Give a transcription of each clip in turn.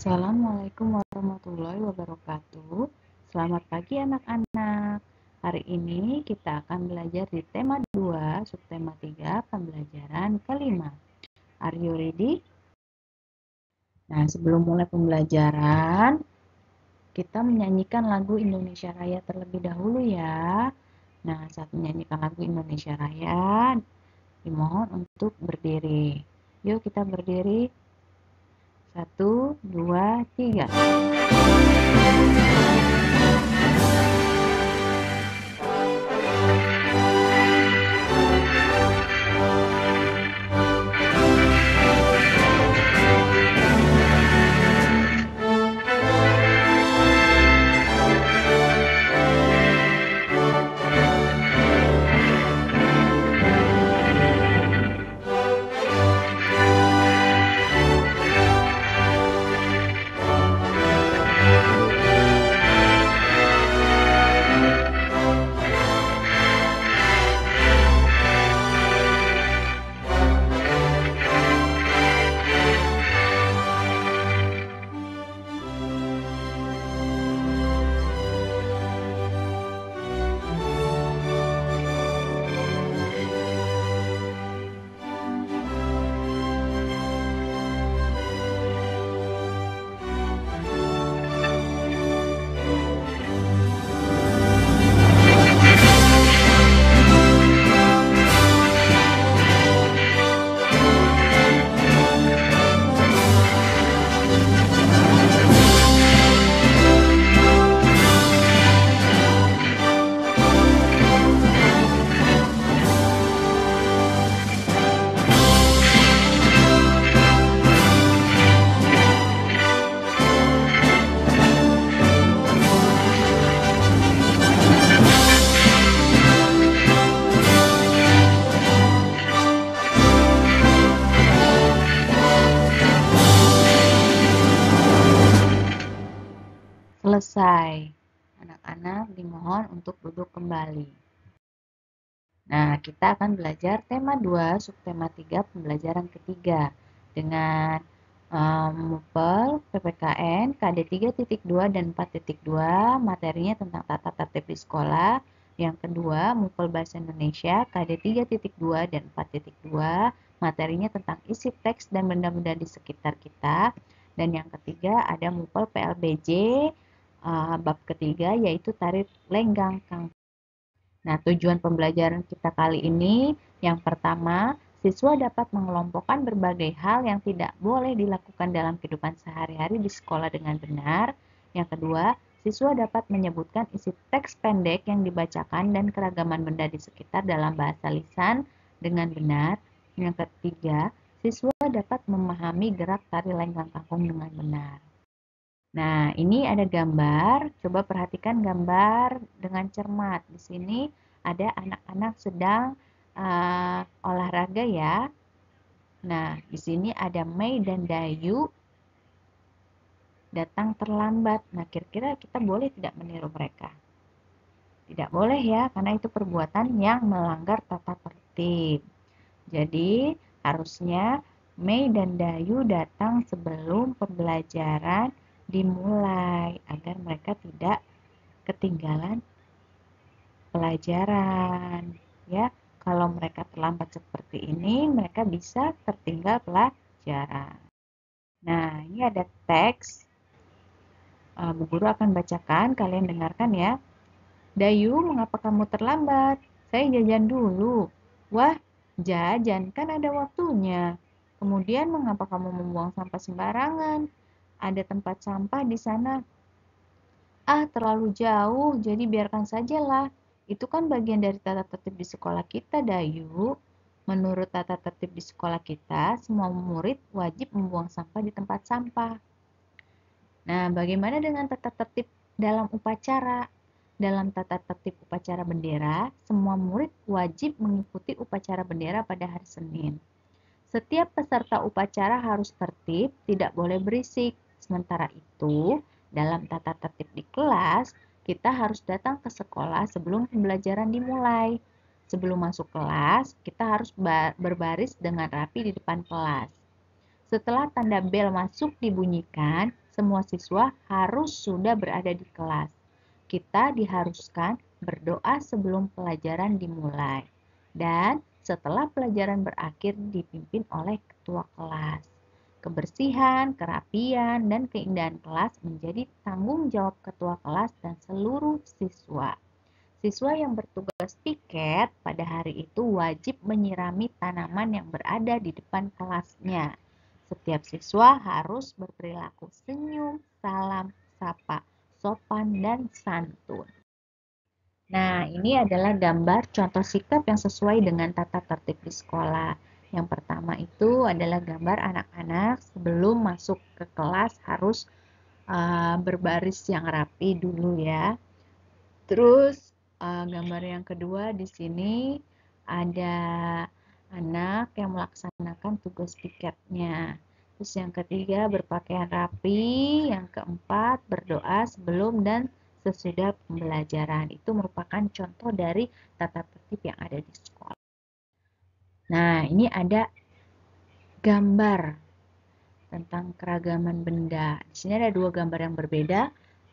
Assalamualaikum warahmatullahi wabarakatuh. Selamat pagi anak-anak. Hari ini kita akan belajar di tema 2, subtema 3, pembelajaran kelima. Are you ready? Nah, sebelum mulai pembelajaran, kita menyanyikan lagu Indonesia Raya terlebih dahulu ya. Nah, saat menyanyikan lagu Indonesia Raya, dimohon untuk berdiri. Yuk kita berdiri. 1, 2, 3. Selesai. Anak-anak dimohon untuk duduk kembali. Nah, kita akan belajar tema 2, subtema 3, pembelajaran ketiga. Dengan MUPEL, PPKN, KD 3.2 dan 4.2, materinya tentang tata tertib di sekolah. Yang kedua, MUPEL Bahasa Indonesia, KD 3.2 dan 4.2, materinya tentang isi teks dan benda-benda di sekitar kita. Dan yang ketiga, ada MUPEL PLBJ, bab ketiga yaitu tari lenggang kangkung. Nah, tujuan pembelajaran kita kali ini yang pertama, siswa dapat mengelompokkan berbagai hal yang tidak boleh dilakukan dalam kehidupan sehari-hari di sekolah dengan benar. Yang kedua, siswa dapat menyebutkan isi teks pendek yang dibacakan dan keragaman benda di sekitar dalam bahasa lisan dengan benar. Yang ketiga, siswa dapat memahami gerak tari lenggang kangkung dengan benar. Nah, ini ada gambar. Coba perhatikan gambar dengan cermat. Di sini ada anak-anak sedang olahraga ya. Nah, di sini ada Mei dan Dayu datang terlambat. Nah, kira-kira kita boleh tidak meniru mereka? Tidak boleh ya, karena itu perbuatan yang melanggar tata tertib. Jadi, harusnya Mei dan Dayu datang sebelum pembelajaran dimulai agar mereka tidak ketinggalan pelajaran ya. Kalau mereka terlambat seperti ini, mereka bisa tertinggal pelajaran. Nah, ini ada teks. Bu Guru akan bacakan, kalian dengarkan ya. Dayu, mengapa kamu terlambat? Saya jajan dulu. Wah, jajan kan ada waktunya. Kemudian mengapa kamu membuang sampah sembarangan? Ada tempat sampah di sana. Ah, terlalu jauh, jadi biarkan sajalah. Itu kan bagian dari tata tertib di sekolah kita, Dayu. Menurut tata tertib di sekolah kita, semua murid wajib membuang sampah di tempat sampah. Nah, bagaimana dengan tata tertib dalam upacara? Dalam tata tertib upacara bendera, semua murid wajib mengikuti upacara bendera pada hari Senin. Setiap peserta upacara harus tertib, tidak boleh berisik. Sementara itu, dalam tata tertib di kelas, kita harus datang ke sekolah sebelum pembelajaran dimulai. Sebelum masuk kelas, kita harus berbaris dengan rapi di depan kelas. Setelah tanda bel masuk dibunyikan, semua siswa harus sudah berada di kelas. Kita diharuskan berdoa sebelum pelajaran dimulai. Dan setelah pelajaran berakhir dipimpin oleh ketua kelas. Kebersihan, kerapian, dan keindahan kelas menjadi tanggung jawab ketua kelas dan seluruh siswa. Siswa yang bertugas piket pada hari itu wajib menyirami tanaman yang berada di depan kelasnya. Setiap siswa harus berperilaku senyum, salam, sapa, sopan, dan santun. Nah, ini adalah gambar contoh sikap yang sesuai dengan tata tertib di sekolah. Yang pertama itu adalah gambar anak-anak sebelum masuk ke kelas harus berbaris yang rapi dulu ya. Terus gambar yang kedua di sini ada anak yang melaksanakan tugas piketnya. Terus yang ketiga berpakaian rapi, yang keempat berdoa sebelum dan sesudah pembelajaran. Itu merupakan contoh dari tata tertib yang ada di sekolah. Nah, ini ada gambar tentang keragaman benda. Di sini ada dua gambar yang berbeda,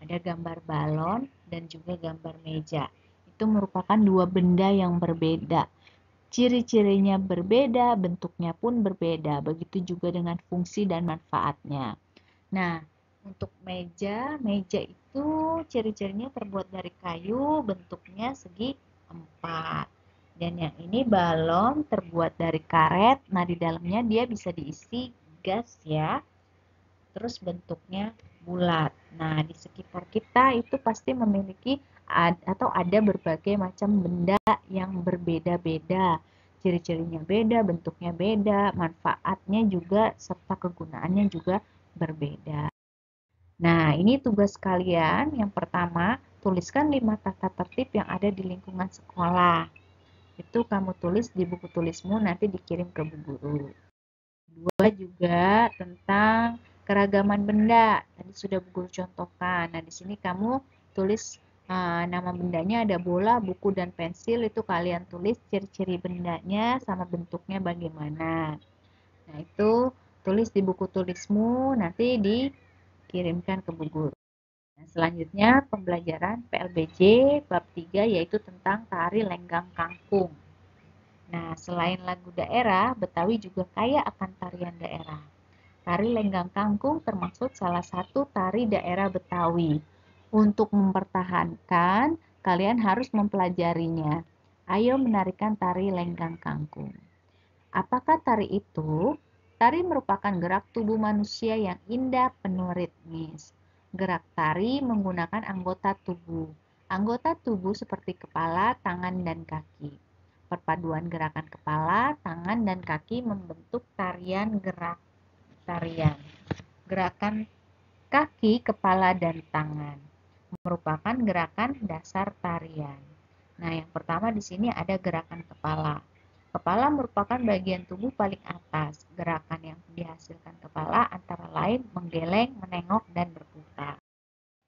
ada gambar balon dan juga gambar meja. Itu merupakan dua benda yang berbeda. Ciri-cirinya berbeda, bentuknya pun berbeda. Begitu juga dengan fungsi dan manfaatnya. Nah, untuk meja itu ciri-cirinya terbuat dari kayu, bentuknya segi empat. Dan yang ini balon terbuat dari karet. Nah, di dalamnya dia bisa diisi gas ya. Terus bentuknya bulat. Nah, di sekitar kita itu pasti memiliki atau ada berbagai macam benda yang berbeda-beda. Ciri-cirinya beda, bentuknya beda, manfaatnya juga serta kegunaannya juga berbeda. Nah, ini tugas kalian. Yang pertama, tuliskan 5 tata tertib yang ada di lingkungan sekolah. Itu kamu tulis di buku tulismu, nanti dikirim ke bu guru. Kedua juga tentang keragaman benda. Tadi sudah bu guru contohkan. Nah, di sini kamu tulis nama bendanya ada bola, buku, dan pensil. Itu kalian tulis ciri-ciri bendanya sama bentuknya bagaimana. Nah, itu tulis di buku tulismu, nanti dikirimkan ke bu guru. Nah, selanjutnya pembelajaran PLBJ bab 3 yaitu tentang tari lenggang kangkung. Nah, selain lagu daerah, Betawi juga kaya akan tarian daerah. Tari lenggang kangkung termasuk salah satu tari daerah Betawi. Untuk mempertahankan, kalian harus mempelajarinya. Ayo menarikan tari lenggang kangkung. Apakah tari itu? Tari merupakan gerak tubuh manusia yang indah penuh ritmis. Gerak tari menggunakan anggota tubuh. Anggota tubuh seperti kepala, tangan, dan kaki. Perpaduan gerakan kepala, tangan, dan kaki membentuk tarian gerak tarian. Gerakan kaki, kepala, dan tangan merupakan gerakan dasar tarian. Nah, yang pertama di sini ada gerakan kepala. Kepala merupakan bagian tubuh paling atas. Gerakan yang dihasilkan kepala antara lain menggeleng, menengok, dan berputar.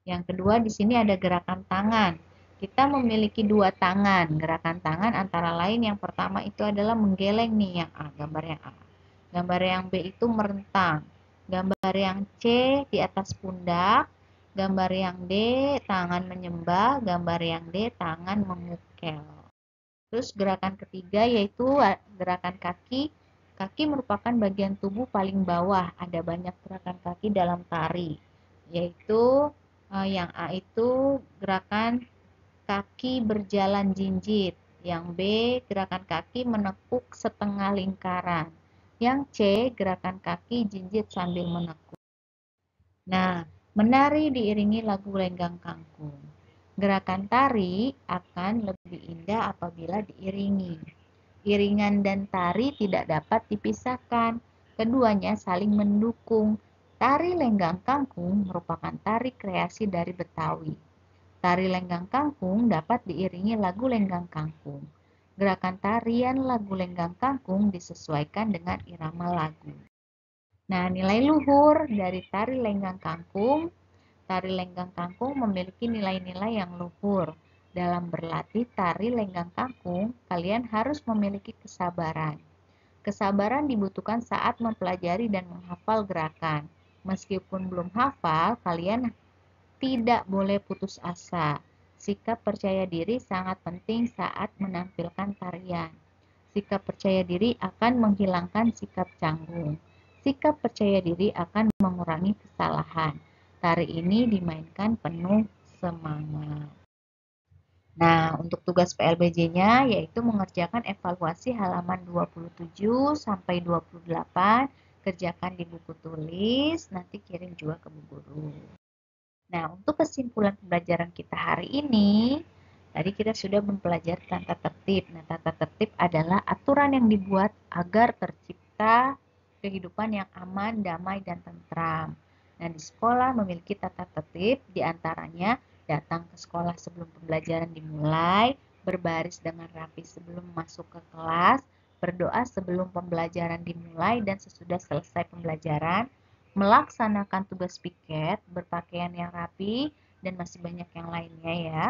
Yang kedua di sini ada gerakan tangan. Kita memiliki dua tangan. Gerakan tangan antara lain yang pertama itu adalah menggeleng nih yang A, gambar yang A. Gambar yang B itu merentang. Gambar yang C di atas pundak. Gambar yang D tangan menyembah. Gambar yang D tangan mengukel. Terus gerakan ketiga yaitu gerakan kaki. Kaki merupakan bagian tubuh paling bawah. Ada banyak gerakan kaki dalam tari. Yaitu yang A itu gerakan kaki berjalan jinjit. Yang B gerakan kaki menekuk setengah lingkaran. Yang C gerakan kaki jinjit sambil menekuk. Nah, menari diiringi lagu lenggang kangkung. Gerakan tari akan lebih indah apabila diiringi. Iringan dan tari tidak dapat dipisahkan. Keduanya saling mendukung. Tari lenggang kangkung merupakan tari kreasi dari Betawi. Tari lenggang kangkung dapat diiringi lagu lenggang kangkung. Gerakan tarian lagu lenggang kangkung disesuaikan dengan irama lagu. Nah, nilai luhur dari tari lenggang kangkung. Tari lenggang kangkung memiliki nilai-nilai yang luhur. Dalam berlatih tari lenggang kangkung, kalian harus memiliki kesabaran. Kesabaran dibutuhkan saat mempelajari dan menghafal gerakan. Meskipun belum hafal, kalian tidak boleh putus asa. Sikap percaya diri sangat penting saat menampilkan tarian. Sikap percaya diri akan menghilangkan sikap canggung. Sikap percaya diri akan mengurangi kesalahan. Tari ini dimainkan penuh semangat. Nah, untuk tugas PLBJ-nya yaitu mengerjakan evaluasi halaman 27 sampai 28, kerjakan di buku tulis, nanti kirim juga ke Bu Guru. Nah, untuk kesimpulan pembelajaran kita hari ini, tadi kita sudah mempelajari tata tertib. Nah, tata tertib adalah aturan yang dibuat agar tercipta kehidupan yang aman, damai, dan tentram. Nah, di sekolah memiliki tata tertib, diantaranya datang ke sekolah sebelum pembelajaran dimulai, berbaris dengan rapi sebelum masuk ke kelas, berdoa sebelum pembelajaran dimulai dan sesudah selesai pembelajaran, melaksanakan tugas piket, berpakaian yang rapi, dan masih banyak yang lainnya ya.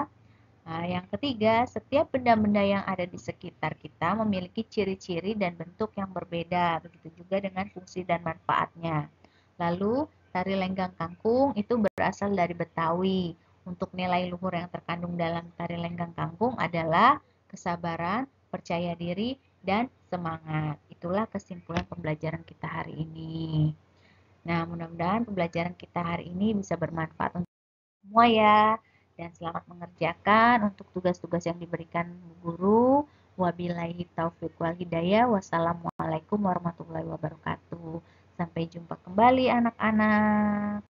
Nah, yang ketiga, setiap benda-benda yang ada di sekitar kita memiliki ciri-ciri dan bentuk yang berbeda, begitu juga dengan fungsi dan manfaatnya. Lalu, tari lenggang kangkung itu berasal dari Betawi. Untuk nilai luhur yang terkandung dalam tari lenggang kangkung adalah kesabaran, percaya diri, dan semangat. Itulah kesimpulan pembelajaran kita hari ini. Nah, mudah-mudahan pembelajaran kita hari ini bisa bermanfaat untuk semua ya. Dan selamat mengerjakan untuk tugas-tugas yang diberikan guru. Wabillahi taufiq wal hidayah. Wassalamualaikum warahmatullahi wabarakatuh. Sampai jumpa kembali anak-anak.